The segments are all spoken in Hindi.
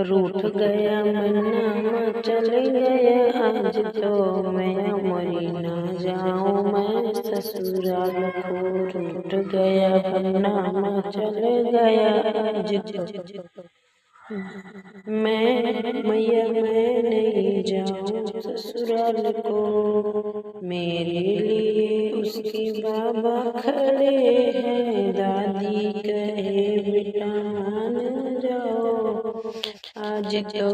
रूठ गया मन्ना चल गया आज तो मैं मरी ना जाऊं मैं ससुराल को। रूठ गया मन्ना चल गया आज तो मैं नहीं जाऊं ससुराल को। मेरे लिए उसके बाबा खड़े हैं, दादी कहे बेटा मान जाओ। आज तो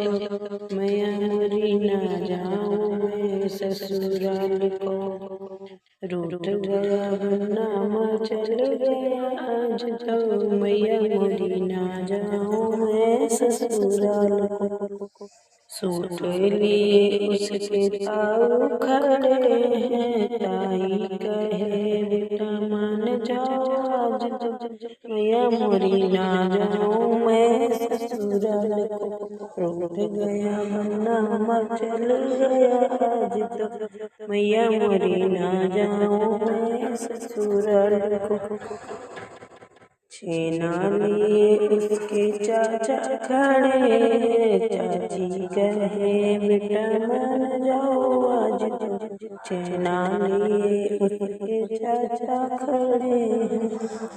मैं मरी ना जाऊं मैं ससुराल को। रूठ गया नामा चल गया आज तो मैं मरी ना जाऊं मैं ससुराल को। सूट लिए उसके ताऊ खड़े हैं, ताई कहे बेटा मान जाओ आज तो मैं मरी ना जाऊं मैं ससुराल को। रूठ गया नामा चल गया आज तो मैं मरी ना जाऊं मैं ससुराल को। छेना लिए उसके चाचा खड़े, चाची कहे बेटा मान जाओ आज तो। छेना लिए उसके चाचा खड़े,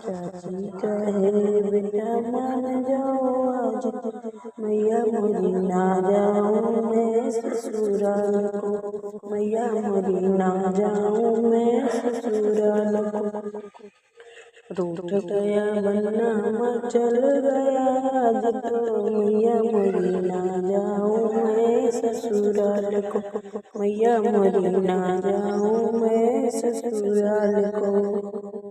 चाची कहे बेटा मान जाओ आज तो मैं मरी ना जाऊं मैं ससुराल को। मैं मरी ना जाऊं मैं ससुराल को। रूठ गया बनना चल गया आज तो मैं मरी ना जाऊं मैं ससुराल को। मैं मरी ना जाऊं मैं ससुराल को।